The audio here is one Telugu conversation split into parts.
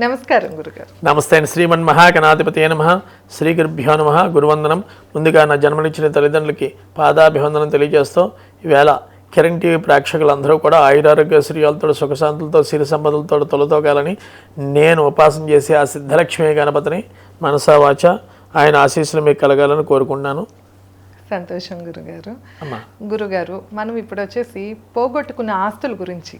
నమస్కారం గురుగారు. నమస్తే అండి. శ్రీమన్ మహాగణాధిపతి నమః. శ్రీ గురుభ్యో నమః. గురువందనం. ముందుగా నా జన్మనిచ్చిన తల్లిదండ్రులకి పాదాభివందనం తెలియజేస్తూ ఈవేళ కిరణ్ టీవీ ప్రేక్షకులందరూ కూడా ఆయురారోగ్య శ్రీయాలతో సుఖశాంతులతో సిరి సంపదలతో తొలతోగాలని నేను ఉపాసన చేసి ఆ సిద్ధలక్ష్మీ గణపతిని మనసా వాచ ఆయన ఆశీస్సులు మీకు కలగాలని కోరుకుంటున్నాను. సంతోషం గురుగారు. గురుగారు, మనం ఇప్పుడు వచ్చేసి పోగొట్టుకున్న ఆస్తుల గురించి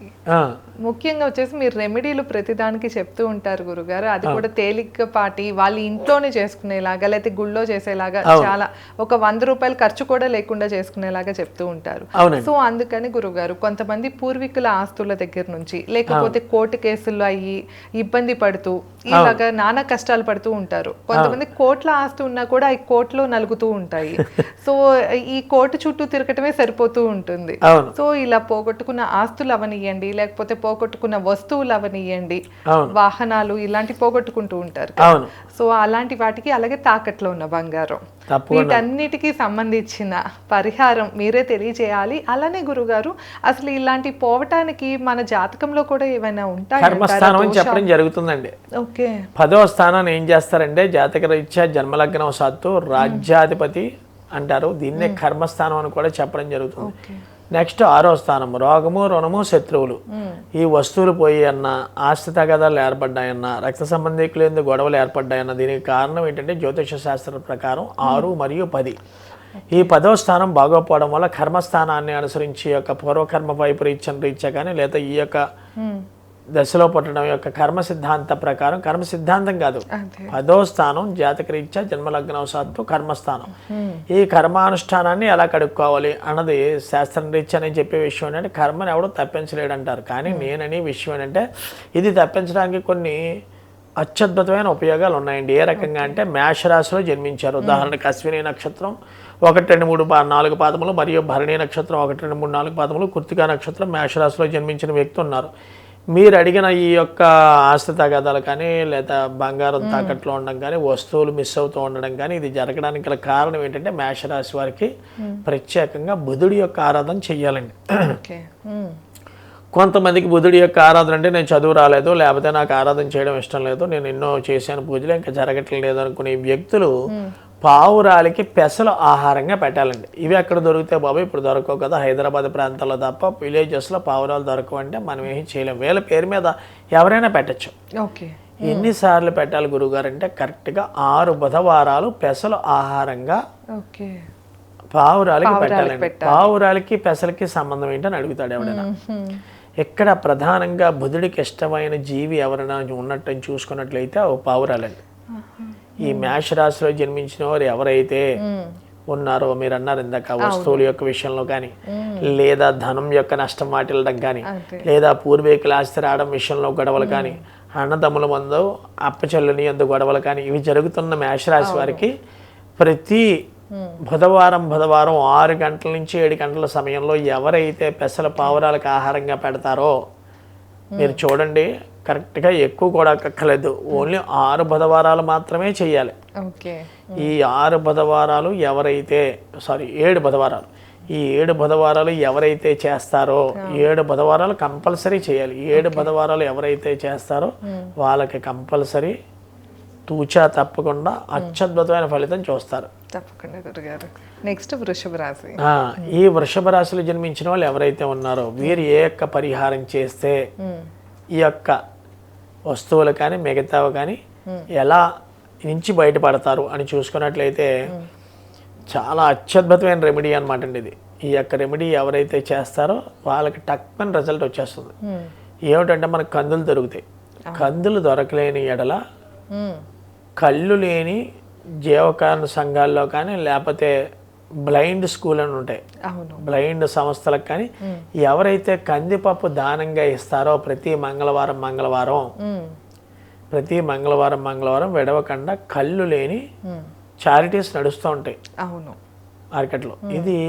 ముఖ్యంగా వచ్చేసి మీరు రెమెడీలు ప్రతిదానికి చెప్తూ ఉంటారు గురుగారు. అది కూడా తేలికపాటి వాళ్ళ ఇంట్లోనే చేసుకునేలాగా లేకపోతే గుళ్ళో చేసేలాగా చాలా ఒక 100 రూపాయలు ఖర్చు కూడా లేకుండా చేసుకునేలాగా చెప్తూ ఉంటారు. సో అందుకని గురుగారు కొంతమంది పూర్వీకుల ఆస్తుల దగ్గర నుంచి లేకపోతే కోర్టు కేసుల్లో అయ్యి ఇబ్బంది పడుతూ ఇలాగా నానా కష్టాలు పడుతూ ఉంటారు. కొంతమంది కోట్ల ఆస్తి ఉన్నా కూడా ఈ కోర్టులో నలుగుతూ ఉంటాయి. సో ఈ కోర్టు చుట్టూ తిరగటమే సరిపోతూ ఉంటుంది. సో ఇలా పోగొట్టుకున్న ఆస్తులు అవనియండి లేకపోతే పోగొట్టుకున్న వస్తువులు అవనియండి, వాహనాలు ఇలాంటి పోగొట్టుకుంటూ ఉంటారు. సో అలాంటి వాటికి అలాగే తాకట్లో ఉన్న బంగారం వీటన్నిటికీ సంబంధించిన పరిహారం మీరే తెలియజేయాలి. అలానే గురుగారు అసలు ఇలాంటి పోవటానికి మన జాతకంలో కూడా ఏమైనా ఉంటాయి? కర్మస్థానం చెప్పడం జరుగుతుందండి. ఓకే, 10వ స్థానాన్ని ఏం చేస్తారంటే జాతక రీత్యా జన్మలగ్నం సాత్తు రాజ్యాధిపతి అంటారు. దీన్నే కర్మస్థానం అని కూడా చెప్పడం జరుగుతుంది. నెక్స్ట్ 6వ స్థానం రోగము రుణము శత్రువులు. ఈ వస్తువులు పోయి అన్న, ఆస్తి తగాదాలు ఏర్పడ్డాయన్న, రక్త సంబంధికులు ఎందుకు గొడవలు ఏర్పడ్డాయన్న, దీనికి కారణం ఏంటంటే జ్యోతిష శాస్త్ర ప్రకారం 6 మరియు 10. ఈ 10వ స్థానం బాగోపోవడం వల్ల కర్మస్థానాన్ని అనుసరించి యొక్క పూర్వకర్మ వైపరీత్యం రీత్యా కానీ లేదా ఈ యొక్క దశలో పుట్టడం యొక్క కర్మ సిద్ధాంత ప్రకారం, కర్మ సిద్ధాంతం కాదు, 10వ స్థానం జాతక రీత్యా జన్మలగ్నవశాత్తు కర్మస్థానం. ఈ కర్మానుష్ఠానాన్ని ఎలా కడుక్కోవాలి అన్నది శాస్త్రం రీత్యా అని చెప్పే విషయం ఏంటంటే కర్మని ఎవడో తప్పించలేడు అంటారు. కానీ నేనని విషయం ఏంటంటే ఇది తప్పించడానికి కొన్ని అత్యద్భుతమైన ఉపయోగాలు ఉన్నాయండి. ఏ రకంగా అంటే మేషరాశిలో జన్మించారు. ఉదాహరణకు అశ్విని నక్షత్రం 1, 2, 3, 4 పాదములు మరియు భరణి నక్షత్రం 1, 2, 3, 4 పాదములు, కృత్తికా నక్షత్రం మేషరాశిలో జన్మించిన వ్యక్తి ఉన్నారు. మీరు అడిగిన ఈ యొక్క ఆస్తి తగాదాలు కానీ లేదా బంగారం తాకట్లో ఉండడం కానీ వస్తువులు మిస్ అవుతూ ఉండడం కానీ ఇది జరగడానికి గల కారణం ఏంటంటే మేషరాశి వారికి ప్రత్యేకంగా బుధుడి యొక్క ఆరాధన చెయ్యాలండి. కొంతమందికి బుధుడి యొక్క ఆరాధన అంటే నేను చదువు రాలేదు లేకపోతే నాకు ఆరాధన చేయడం ఇష్టం లేదు, నేను ఎన్నో చేశాను పూజలు ఇంకా జరగట్లేదు అనుకునే వ్యక్తులు పావురాలకి పెసలు ఆహారంగా పెట్టాలండి. ఇవి ఎక్కడ దొరికితే బాబు ఇప్పుడు దొరకవు కదా, హైదరాబాద్ ప్రాంతాల్లో తప్ప విలేజెస్లో పావురాలు దొరకవు అంటే మనం ఏం చేయలేము. వీళ్ళ పేరు మీద ఎవరైనా పెట్టచ్చు. ఎన్నిసార్లు పెట్టాలి గురువుగారు అంటే కరెక్ట్గా 6 బుధవారాలు పెసలు ఆహారంగా పావురాలకి పెట్టాలండి. పావురాలకి పెసలకి సంబంధం ఏంటని అడుగుతాడు ఎవడైనా. ఇక్కడ ప్రధానంగా బుధుడికి ఇష్టమైన జీవి ఎవరైనా ఉన్నట్టు చూసుకున్నట్లయితే పావురాలండి. ఈ మేషరాశిలో జన్మించిన వారు ఎవరైతే ఉన్నారో మీరు అన్నారు ఇందాక వస్తువుల యొక్క విషయంలో కానీ లేదా ధనం యొక్క నష్టం వాటిల్లడం కానీ లేదా పూర్వీకుల ఆస్తి రావడం విషయంలో గొడవలు కానీ అన్నదమ్ముల మందు అప్పచెల్లని అందు గొడవలు కానీ ఇవి జరుగుతున్న మేషరాశి వారికి ప్రతి బుధవారం 6 గంటల నుంచి 7 గంటల సమయంలో ఎవరైతే పెసల పావురాలకు ఆహారంగా పెడతారో మీరు చూడండి కరెక్ట్గా ఎక్కువ కూడా కక్కలేదు, ఓన్లీ 6 బుధవారాలు మాత్రమే చేయాలి. ఈ 6 బుధవారాలు ఎవరైతే 7 బుధవారాలు ఈ 7 బుధవారాలు ఎవరైతే చేస్తారో 7 బుధవారాలు కంపల్సరీ చేయాలి. 7 బుధవారాలు ఎవరైతే చేస్తారో వాళ్ళకి కంపల్సరీ తూచా తప్పకుండా అత్యద్భుతమైన ఫలితం చూస్తారు. తప్పకుండా గురుగారు. నెక్స్ట్ వృషభ రాశి. ఈ వృషభ రాశిలో జన్మించిన వాళ్ళు ఎవరైతే ఉన్నారో వీరు ఏ యొక్క పరిహారం చేస్తే ఈ యొక్క వస్తువులు కానీ మిగతావి కానీ ఎలా నుంచి బయటపడతారు అని చూసుకున్నట్లయితే చాలా అత్యద్భుతమైన రెమెడీ అనమాట అండి ఇది. ఈ యొక్క రెమెడీ ఎవరైతే చేస్తారో వాళ్ళకి టక్మన్ రిజల్ట్ వచ్చేస్తుంది. ఏమిటంటే మనకు కందులు దొరుకుతాయి. కందులు దొరకలేని ఎడల కళ్ళు లేని జీవకారణ సంఘాల్లో కానీ లేకపోతే బ్లైండ్ స్కూల్ అని ఉంటాయి, బ్లైండ్ సంస్థలకు కానీ ఎవరైతే కందిపప్పు దానంగా ఇస్తారో ప్రతి మంగళవారం విడవకుండా కళ్ళు లేని చారిటీస్ నడుస్తూ ఉంటాయి మార్కెట్లో. ఇది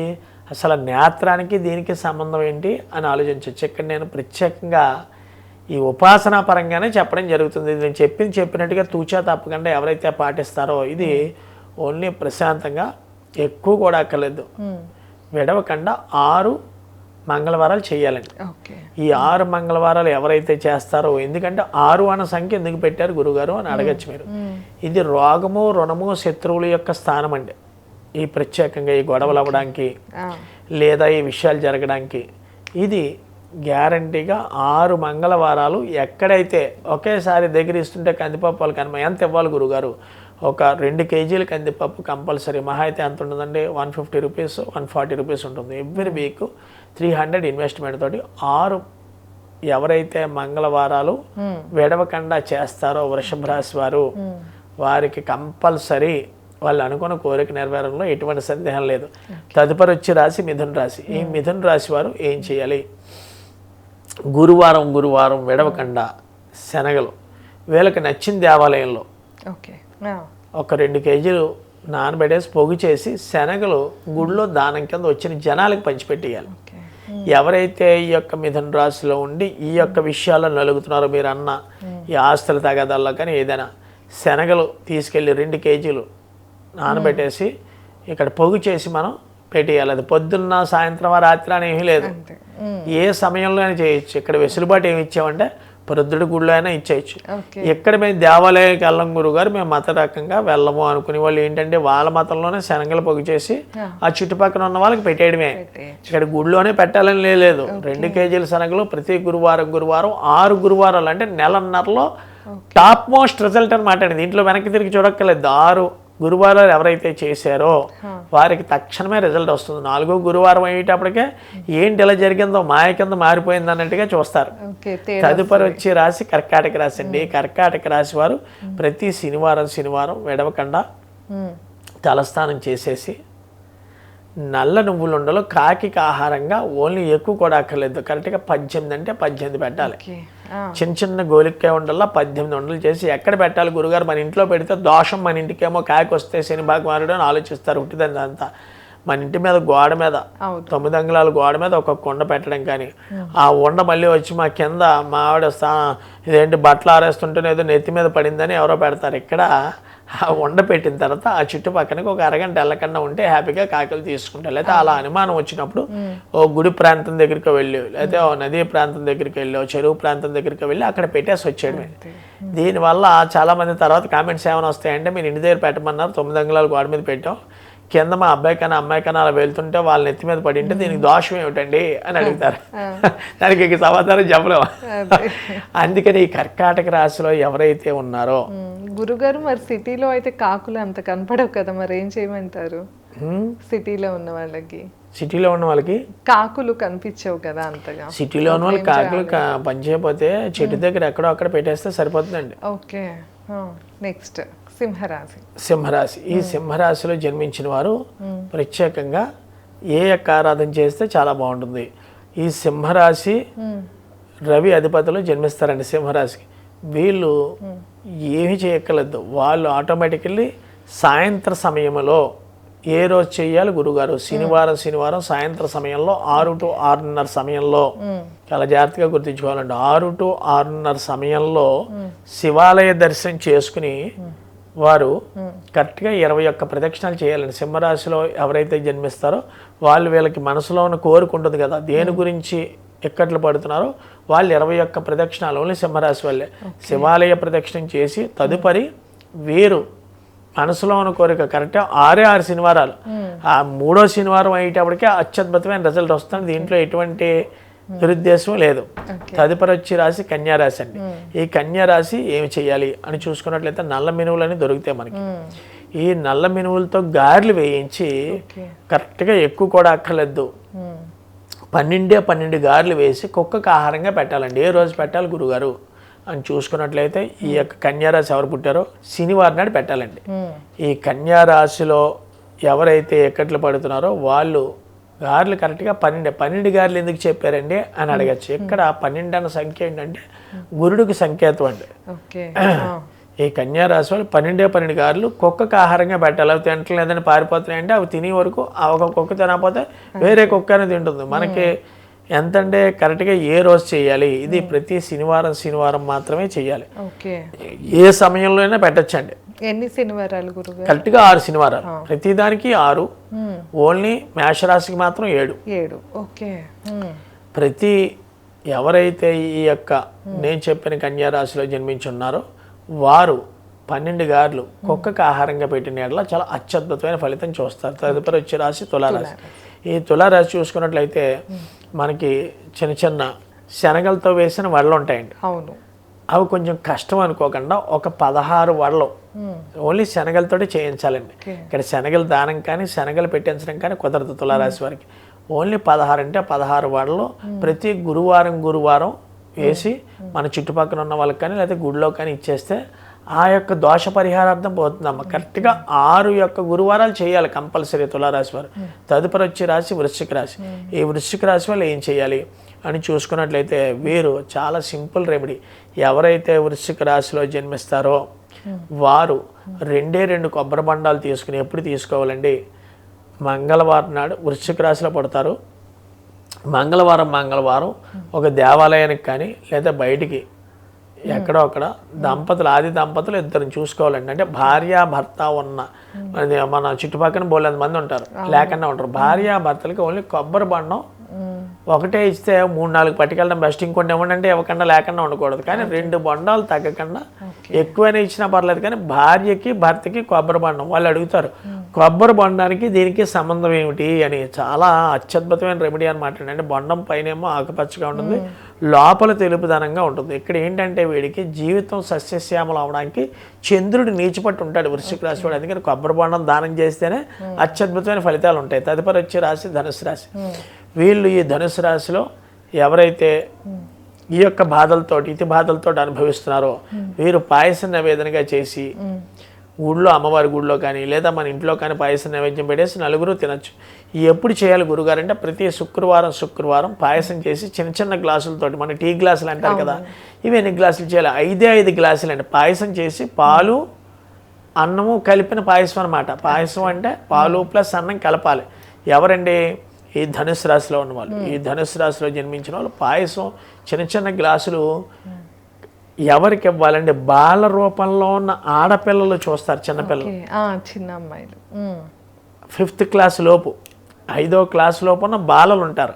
అసలు నేత్రానికి దీనికి సంబంధం ఏంటి అని ఆలోచించవచ్చు. ఇక్కడ నేను ప్రత్యేకంగా ఈ ఉపాసనా పరంగానే చెప్పడం జరుగుతుంది. నేను చెప్పినట్టుగా తూచా తప్పకుండా ఎవరైతే పాటిస్తారో ఇది ఓన్లీ ప్రశాంతంగా ఎక్కువ కూడా అక్కర్లేదు, విడవకుండా 6 మంగళవారాలు చేయాలండి. ఓకే. ఈ 6 మంగళవారాలు ఎవరైతే చేస్తారో, ఎందుకంటే 6 అన్న సంఖ్య ఎందుకు పెట్టారు గురుగారు అని అడగచ్చు మీరు. ఇది రోగము, రుణము, శత్రువుల యొక్క స్థానం అండి. ఈ ప్రత్యేకంగా ఈ గొడవలు అవ్వడానికి లేదా ఈ విషయాలు జరగడానికి ఇది గ్యారంటీగా 6 మంగళవారాలు ఎక్కడైతే ఒకేసారి దగ్గర ఇస్తుంటే కందిపప్పు వాళ్ళకి కనుమ ఎంత ఇవ్వాలి గురుగారు? ఒక 2 కేజీల కందిపప్పు కంపల్సరీ. మహా అయితే ఎంత ఉంటుందండి? 150 రూపీస్, 140 రూపీస్ ఉంటుంది. ఎవ్రీ వీక్ 300 ఇన్వెస్ట్మెంట్ తోటి 6 ఎవరైతే మంగళవారాలు విడవకుండా చేస్తారో వృషభ రాశి వారు, వారికి కంపల్సరీ వాళ్ళు అనుకున్న కోరిక నెరవేరంలో ఎటువంటి సందేహం లేదు. తదుపరి వచ్చే రాశి మిథున రాశి. ఈ మిథున రాశి వారు ఏం చేయాలి? గురువారం విడవకుండా శనగలు వీళ్ళకి నచ్చిన దేవాలయంలో ఒక 2 కేజీలు నానబెట్టేసి పొగు చేసి శనగలు గుడిలో దానం కింద వచ్చిన జనాలకు పంచిపెట్టేయాలి. ఎవరైతే ఈ యొక్క మిథున రాశిలో ఉండి ఈ యొక్క విషయాల్లో నలుగుతున్నారో, మీరు అన్న ఈ ఆస్తుల తగాదాల్లో కానీ ఏదైనా, శనగలు తీసుకెళ్ళి 2 కేజీలు నానబెట్టేసి ఇక్కడ పొగు చేసి మనం పెట్టేయాలి. అది పొద్దున్న, సాయంత్రం, రాత్రి అని ఏమీ లేదు, ఏ సమయంలో అయినా చేయొచ్చు. ఇక్కడ వెసులుబాటు ఏమి ఇచ్చామంటే ప్రొద్దుడి గుడిలో అయినా ఇచ్చేయచ్చు. ఎక్కడ మేము దేవాలయానికి వెళ్ళం గురుగారు, మేము మత రకంగా వెళ్ళము అనుకునే వాళ్ళు ఏంటంటే వాళ్ళ మతంలోనే శనగలు పొగు చేసి ఆ చుట్టుపక్కల ఉన్న వాళ్ళకి పెట్టేయడమే. ఇక్కడ గుడిలోనే పెట్టాలని లేదు. 2 కేజీల శనగలు ప్రతి గురువారం 6 గురువారాలు అంటే నెలన్నరలో టాప్ మోస్ట్ రిజల్ట్ అనమాట. దీంట్లో వెనక్కి తిరిగి చూడక్కర్లేదు. 6 గురువారాలు ఎవరైతే చేశారో వారికి తక్షణమే రిజల్ట్ వస్తుంది. 4వ గురువారం అయ్యేటప్పటికే ఏంటి ఇలా జరిగిందో మాయ కింద మారిపోయింది అన్నట్టుగా చూస్తారు. తదుపరి వచ్చే రాశి కర్కాటక రాశి అండి. కర్కాటక రాశి వారు ప్రతి శనివారం విడవకుండా తలస్నానం చేసేసి నల్ల నువ్వులుండలు కాకి ఆహారంగా ఓన్లీ ఎక్కువ కూడా అక్కర్లేదు, కరెక్ట్గా 18 అంటే 18 పెట్టాలి. చిన్న గోలిక్కాయ ఉండల్లా 18 ఉండలు చేసి ఎక్కడ పెట్టాలి గురుగారు? మన ఇంట్లో పెడితే దోషం, మన ఇంటికేమో కాకి వస్తే శని భగవానుడు అని ఆలోచిస్తారు. ఉట్టిదండి అంతా. మన ఇంటి మీద గోడ మీద 9 అంగుళాల గోడ మీద ఒక కుండ పెట్టడం కానీ, ఆ ఉండ మళ్ళీ వచ్చి మా కింద మా ఆవిడ ఇదేంటి బట్టలు ఆరేస్తుంటేనే ఏదో నెత్తి మీద పడిందని ఎవరో పెడతారు. ఇక్కడ ఆ ఉండ పెట్టిన తర్వాత ఆ చుట్టుపక్కనకి ఒక అరగంట వెళ్ళకుండా ఉంటే హ్యాపీగా కాకులు తీసుకుంటారు. లేకపోతే అలా అనుమానం వచ్చినప్పుడు ఓ గుడి ప్రాంతం దగ్గరికి వెళ్ళి, లేకపోతే ఓ నదీ ప్రాంతం దగ్గరికి వెళ్ళి, ఓ చెరువు ప్రాంతం దగ్గరికి వెళ్ళి అక్కడ పెట్టేసి వచ్చేయడమే. దీనివల్ల చాలామంది తర్వాత కామెంట్స్ ఏమైనా వస్తాయంటే మీరు ఇంటి దగ్గర పెట్టమన్నారు, 9 అంగుళాలు గోడ మీద పెట్టాం, కింద మా అబ్బాయి కన్నా అమ్మాయి కన్నా అలా వెళ్తుంటే వాళ్ళ నెత్తి మీద పడింటే దీనికి దోషం ఏమిటండి అని అడుగుతారు. దానికి ఇక సమాధానం చెప్పలేము. అందుకని ఈ కర్కాటక రాశిలో ఎవరైతే ఉన్నారో గురుగారు, మరి సిటీలో అయితే కాకులు అంత కనపడవు కదా, మరి ఏం చేయమంటారు? సిటీలో ఉన్న వాళ్ళకి కాకులు కనిపించవు కదా అంతగా. సిటీలో ఉన్న వాళ్ళు కాకులు పనిచేయకపోతే చెట్టు దగ్గర ఎక్కడో అక్కడ పెట్టేస్తే సరిపోతుందండి. ఓకే. నెక్స్ట్ సింహరాశి. ఈ సింహరాశిలో జన్మించిన వారు ప్రత్యేకంగా ఏ యొక్క ఆరాధన చేస్తే చాలా బాగుంటుంది. ఈ సింహరాశి రవి అధిపతులు జన్మిస్తారండి సింహరాశికి. వీళ్ళు ఏమి చేయక్కర్లేదు, వాళ్ళు ఆటోమేటికల్లీ సాయంత్ర సమయంలో ఏ రోజు చేయాలి గురుగారు? శనివారం సాయంత్రం సమయంలో 6 to 6:30 సమయంలో, చాలా జాగ్రత్తగా గుర్తుంచుకోవాలండి, 6 to 6:30 సమయంలో శివాలయ దర్శనం చేసుకుని వారు కరెక్ట్గా 21 ప్రదక్షిణాలు చేయాలండి. సింహరాశిలో ఎవరైతే జన్మిస్తారో వాళ్ళు వీళ్ళకి మనసులో ఉన్న కోరిక ఉంటుంది కదా, దేని గురించి ఎక్కట్లు పడుతున్నారో వాళ్ళు 21 ప్రదక్షిణాలు ఓన్లీ సింహరాశి వాళ్ళే శివాలయ ప్రదక్షిణం చేసి తదుపరి వీరు మనసులో ఉన్న కోరిక కరెక్ట్గా 6 శనివారాలు, ఆ 3వ శనివారం అయ్యేటప్పటికే అత్యద్భుతమైన రిజల్ట్ వస్తుంది. దీంట్లో ఎటువంటి దురుద్దేశం లేదు. తదుపరి వచ్చే రాశి కన్యారాశి అండి. ఈ కన్యారాశి ఏమి చేయాలి అని చూసుకున్నట్లయితే నల్ల మినువులని దొరుకుతాయి మనకి. ఈ నల్ల మినువులతో గారెలు వేయించి కరెక్ట్గా ఎక్కువ కూడా అక్కర్లేదు, 12 గారెలు వేసి కుక్కకు ఆహారంగా పెట్టాలండి. ఏ రోజు పెట్టాలి గురుగారు అని చూసుకున్నట్లయితే ఈ యొక్క కన్యారాశి ఎవరు పుట్టారో శనివారం నాడు పెట్టాలండి. ఈ కన్యారాశిలో ఎవరైతే ఎక్కట్లు పడుతున్నారో వాళ్ళు గారెలు కరెక్ట్గా 12 గారెలు ఎందుకు చెప్పారండి అని అడగచ్చు. ఇక్కడ 12 అన్న సంఖ్య ఏంటంటే గురుడికి సంకేతం అండి. ఈ కన్యారాశి వాళ్ళు 12 గారెలు కుక్కకు ఆహారంగా పెట్టాలి. అవి తింటలేదని పారిపోతున్నాయంటే అవి తినే వరకు ఒక కుక్క తినకపోతే వేరే కుక్క అనేది తింటుంది. మనకి ఎంతంటే కరెక్ట్గా ఏ రోజు చేయాలి, ఇది ప్రతి శనివారం మాత్రమే చేయాలి. ఏ సమయంలో అయినా పెట్టచ్చండి. ఎన్ని శనివారాలు గురుగారు? కరెక్ట్గా 6 శనివారాలు, ప్రతి దానికి 6, ఓన్లీ మేషరాశికి మాత్రం 7. ఓకే. ప్రతి ఎవరైతే ఈ యొక్క నేను చెప్పిన కన్యా రాశిలో జన్మించున్నారో వారు 12 గార్లు కుక్కకు ఆహారంగా పెట్టిన ఎడల చాలా అత్యద్భుతమైన ఫలితం చూస్తారు. తదుపరి వచ్చే రాశి తులారాశి. ఈ తులారాశి చూసుకున్నట్లయితే మనకి చిన్న చిన్న శనగలతో వేసిన వడలు ఉంటాయండి. అవును, అవి కొంచెం కష్టం అనుకోకుండా ఒక 16 వడలు ఓన్లీ శనగలతోటి చేయించాలండి. ఇక్కడ శనగలు దానం కానీ శనగలు పెట్టించడం కానీ కుదరదు తులారాశి వారికి. ఓన్లీ 16 అంటే 16 వడలు ప్రతి గురువారం వేసి మన చుట్టుపక్కల ఉన్న వాళ్ళకి కానీ లేకపోతే గుడిలో కానీ ఇచ్చేస్తే ఆ యొక్క దోష పరిహారార్థం పోతుందమ్మ. కరెక్ట్గా 6 యొక్క గురువారాలు చేయాలి కంపల్సరీ తులారాశి వారు. తదుపరి వచ్చే రాశి వృశ్చిక రాశి. ఈ వృశ్చిక రాశి వాళ్ళు ఏం చేయాలి అని చూసుకున్నట్లయితే వీరు చాలా సింపుల్ రెమెడీ. ఎవరైతే వృశ్చిక రాశిలో జన్మిస్తారో వారు 2 కొబ్బరి బండాలు తీసుకుని ఎప్పుడు తీసుకోవాలండి? మంగళవారం నాడు వృశ్చిక రాశిలో పడతారు. మంగళవారం ఒక దేవాలయానికి కానీ లేదా బయటికి ఎక్కడో అక్కడ ఆది దంపతులు ఇద్దరిని చూసుకోవాలండి. అంటే భార్య భర్త ఉన్న మన చుట్టుపక్కల బోలేంత మంది ఉంటారు, లేకుండా ఉంటారు. భార్య భర్తలకి ఓన్లీ కొబ్బరి బండం ఒకటే ఇస్తే 3-4 పట్టుకెళ్ళడం బెస్ట్. ఇంకొన్ని ఇవ్వండి ఇవ్వకుండా లేకుండా ఉండకూడదు. కానీ 2 బొండాలు తగ్గకుండా ఎక్కువైనా ఇచ్చినా పర్లేదు. కానీ భార్యకి భర్తకి కొబ్బరి బండం వాళ్ళు అడుగుతారు, కొబ్బరి బొండానికి దీనికి సంబంధం ఏమిటి అని. చాలా అత్యద్భుతమైన రెమెడీ అనమాట. అంటే బొండం పైనేమో ఆకుపచ్చగా ఉంటుంది, లోపల తెలుపుదనంగా ఉంటుంది. ఇక్కడ ఏంటంటే వీడికి జీవితం సస్యశ్యామలం అవడానికి చంద్రుడు నీచిపట్టు ఉంటాడు వృశ్చిక రాశి వాడు. అందుకని కొబ్బరి బొండం దానం చేస్తేనే అత్యద్భుతమైన ఫలితాలు ఉంటాయి. తదుపరి వచ్చే రాశి ధనుసు రాశి. వీళ్ళు ఈ ధనుసు రాశిలో ఎవరైతే ఈ యొక్క ఇతి బాధలతో అనుభవిస్తున్నారో వీరు పాయసం నివేదనగా చేసి ఊళ్ళో అమ్మవారి గుడిలో కానీ లేదా మన ఇంట్లో కానీ పాయసం నైవేద్యం పెట్టేసి నలుగురు తినచ్చు. ఎప్పుడు చేయాలి గురుగారు అంటే ప్రతి శుక్రవారం పాయసం చేసి చిన్న గ్లాసులతోటి మన టీ గ్లాసులు అంటారు కదా, ఇవి ఎన్ని గ్లాసులు చేయాలి? 5 గ్లాసులు అండి. పాయసం చేసి పాలు అన్నము కలిపిన పాయసం అనమాట. పాయసం అంటే పాలు ప్లస్ అన్నం కలపాలి. ఎవరండి? ఈ ధనుసు రాశిలో ఉన్నవాళ్ళు. ఈ ధనుసు రాశిలో జన్మించిన వాళ్ళు పాయసం చిన్న గ్లాసులు ఎవరికి ఇవ్వాలంటే బాల రూపంలో ఉన్న ఆడపిల్లలు చూస్తారు, చిన్నపిల్లలు, చిన్న అమ్మాయిలు 5th క్లాస్ లోపు 5వ క్లాస్ లోపు ఉన్న బాలలు ఉంటారు.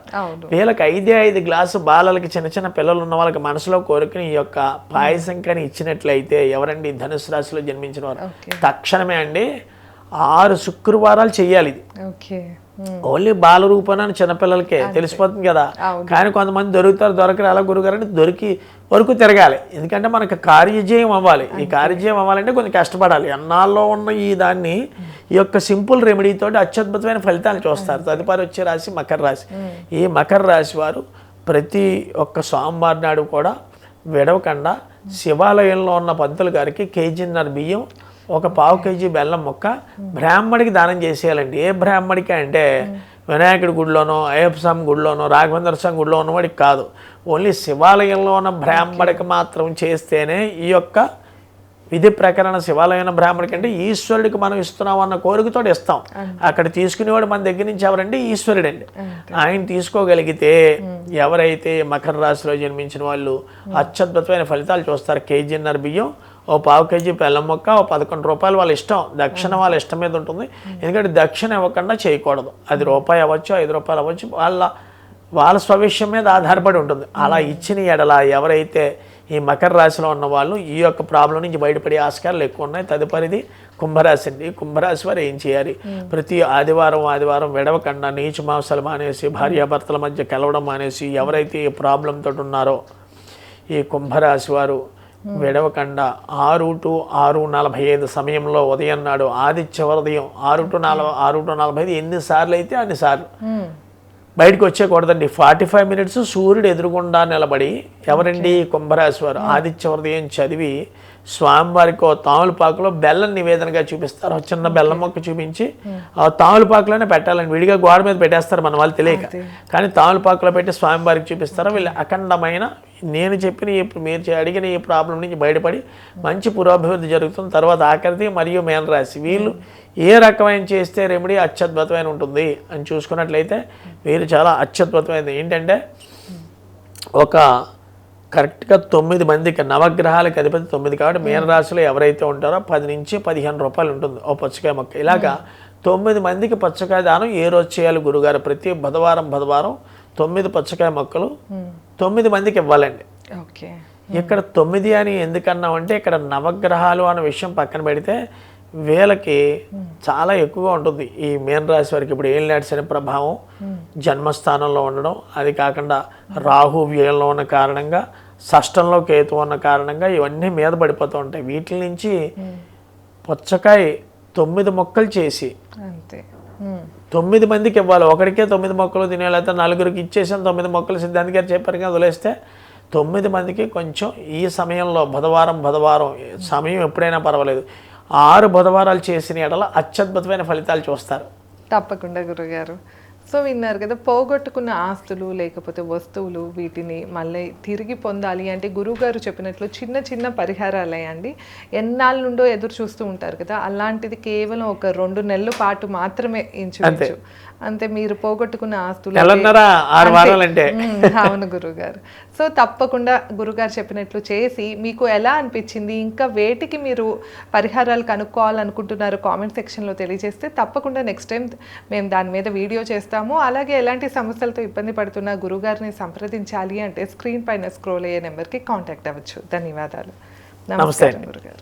వీళ్ళకి 5 గ్లాసు బాలలకి చిన్న పిల్లలు ఉన్న వాళ్ళకి మనసులో కోరుకుని ఈ యొక్క పాయసం కానీ ఇచ్చినట్లయితే ఎవరండి? ధనుసు రాశిలో జన్మించిన వారు తక్షణమే అండి 6 శుక్రవారాలు చెయ్యాలి. ఇది ఓన్లీ బాల రూపాన్ని చిన్నపిల్లలకే తెలిసిపోతుంది కదా. కానీ కొంతమంది దొరకరు. అలా గురుగారంటే దొరికి వరకు తిరగాలి. ఎందుకంటే మనకు కార్యజయం అవ్వాలి. ఈ కార్యజయం అవ్వాలంటే కొంచెం కష్టపడాలి. అన్నాల్లో ఉన్న ఈ యొక్క సింపుల్ రెమెడీతో అత్యద్భుతమైన ఫలితాలు చూస్తారు. తదుపరి వచ్చే రాశి మకర రాశి. ఈ మకర రాశి వారు ప్రతి ఒక్క సోమవారం నాడు కూడా విడవకుండా శివాలయంలో ఉన్న పంతులు గారికి 1.5 కేజీ బియ్యం, ఒక 1/2 కేజీ బెల్లం ముక్క బ్రాహ్మడికి దానం చేసేయాలండి. ఏ బ్రాహ్మడికి అంటే వినాయకుడి గుడిలోనో అయ్యప్ప స్వామి గుడిలోనో రాఘవేంద్ర స్వామి గుడిలో ఉన్నవాడికి కాదు, ఓన్లీ శివాలయంలో ఉన్న బ్రాహ్మడికి మాత్రం చేస్తేనే ఈ యొక్క విధి ప్రకరణ. శివాలయం బ్రాహ్మడికి అంటే ఈశ్వరుడికి మనం ఇస్తున్నాం అన్న కోరికతో ఇస్తాం. అక్కడ తీసుకునేవాడు మన దగ్గర నుంచి ఎవరంటే ఈశ్వరుడు అండి. ఆయన తీసుకోగలిగితే ఎవరైతే మకర రాశిలో జన్మించిన వాళ్ళు అత్యద్భుతమైన ఫలితాలు చూస్తారు. 1.5 కేజీ బియ్యం, ఓ 1/2 కేజీ బెల్లం మొక్క, ఓ 11 రూపాయలు వాళ్ళ ఇష్టం. దక్షిణ వాళ్ళ ఇష్టం మీద ఉంటుంది. ఎందుకంటే దక్షిణ ఇవ్వకుండా చేయకూడదు. అది రూపాయి అవ్వచ్చు, 5 రూపాయలు అవ్వచ్చు, వాళ్ళ స్వవిషయం మీద ఆధారపడి ఉంటుంది. అలా ఇచ్చిన ఎడల ఎవరైతే ఈ మకర రాశిలో ఉన్న వాళ్ళు ఈ యొక్క ప్రాబ్లం నుంచి బయటపడే ఆస్కారాలు ఎక్కువ ఉన్నాయి. తదుపరిది కుంభరాశి అండి. కుంభరాశి వారు ఏం చేయాలి? ప్రతి ఆదివారం విడవకుండా నీచు మాంసాలు మానేసి భార్యాభర్తల మధ్య కలవడం మానేసి ఎవరైతే ఈ ప్రాబ్లంతో ఉన్నారో ఈ కుంభరాశి వారు విడవకుండా 6 to 6:45 సమయంలో ఉదయం నాడు ఆదిత్య ఉదయం 6 to 45 ఎన్నిసార్లు అయితే అన్నిసార్లు బయటకు వచ్చేకూడదండి. 45 minutes సూర్యుడు ఎదురుగుండా నిలబడి ఎవరండి? కుంభరాశి వారు ఆదిత్య హృదయం చదివి స్వామివారికి తాములపాకులో బెల్లం నివేదనగా చూపిస్తారు. చిన్న బెల్లం మొక్క చూపించి ఆ తాములపాకులోనే పెట్టాలండి. విడిగా గోడ మీద పెట్టేస్తారు మన వాళ్ళు తెలియక. కానీ తాములపాకులో పెట్టి స్వామివారికి చూపిస్తారు. వీళ్ళు అఖండమైన నేను చెప్పిన మీరు అడిగిన ఈ ప్రాబ్లం నుంచి బయటపడి మంచి పురోభివృద్ధి జరుగుతుంది. తర్వాత ఆఖరిది మరియు మీనరాశి. వీళ్ళు ఏ రకమైన చేస్తే రెమెడీ అత్యద్భుతమైన ఉంటుంది అని చూసుకున్నట్లయితే వీరు చాలా అత్యద్భుతమైనది. ఏంటంటే ఒక కరెక్ట్గా 9 మందికి నవగ్రహాలకు అధిపతి 9 కాబట్టి మీనరాశిలో ఎవరైతే ఉంటారో 10 నుంచి 15 రూపాయలు ఉంటుంది ఓ పుచ్చకాయ మొక్క. ఇలాగా 9 మందికి పుచ్చకాయ దానం ఏ రోజు చేయాలి గురుగారు? ప్రతి బుధవారం 9 పుచ్చకాయ మొక్కలు 9 మందికి ఇవ్వాలండి. ఓకే. ఇక్కడ 9 అని ఎందుకన్నామంటే ఇక్కడ నవగ్రహాలు అనే విషయం పక్కన పెడితే వీళ్ళకి చాలా ఎక్కువగా ఉంటుంది. ఈ మీన రాశి వారికి ఇప్పుడు ఏలినాటి శని ప్రభావం జన్మస్థానంలో ఉండడం, అది కాకుండా రాహు వ్యయంలో ఉన్న కారణంగా, షష్టంలో కేతు ఉన్న కారణంగా ఇవన్నీ మీద పడిపోతూ ఉంటాయి. వీటి నుంచి పుచ్చకాయ 9 మొక్కలు చేసి అంతే 9 మందికి ఇవ్వాలి. ఒకరికే 9 మొక్కలు తినేలేకపోతే 4గురికి ఇచ్చేసాం 9 మొక్కలు సిద్ధాంత్ గారు చెప్పారు కదా, వదిలేస్తే 9 మందికి కొంచెం ఈ సమయంలో బుధవారం సమయం ఎప్పుడైనా పర్వాలేదు 6 బుధవారాలు చేసిన ఎడల అత్యద్భుతమైన ఫలితాలు చూస్తారు. తప్పకుండా గురుగారు. సో విన్నారు కదా, పోగొట్టుకున్న ఆస్తులు లేకపోతే వస్తువులు వీటిని మళ్ళీ తిరిగి పొందాలి అంటే గురువుగారు చెప్పినట్లు చిన్న చిన్న పరిహారాలే అండి. ఎన్నాళ్ళ నుండో ఎదురు చూస్తూ ఉంటారు కదా, అలాంటిది కేవలం ఒక 2 నెలల పాటు మాత్రమే ఇంచుమించు అంతే. మీరు పోగొట్టుకున్న ఆస్తులు అవును గురుగారు. సో తప్పకుండా గురుగారు చెప్పినట్లు చేసి మీకు ఎలా అనిపించింది, ఇంకా వేటికి మీరు పరిహారాలు కనుక్కోవాలనుకుంటున్నారు కామెంట్ సెక్షన్లో తెలియజేస్తే తప్పకుండా నెక్స్ట్ టైం మేము దాని మీద వీడియో చేస్తాము. అలాగే ఎలాంటి సమస్యలతో ఇబ్బంది పడుతున్న గురుగారిని సంప్రదించాలి అంటే స్క్రీన్ పైన స్క్రోల్ అయ్యే నెంబర్కి కాంటాక్ట్ అవ్వచ్చు. ధన్యవాదాలు. నమస్కారం గురుగారు.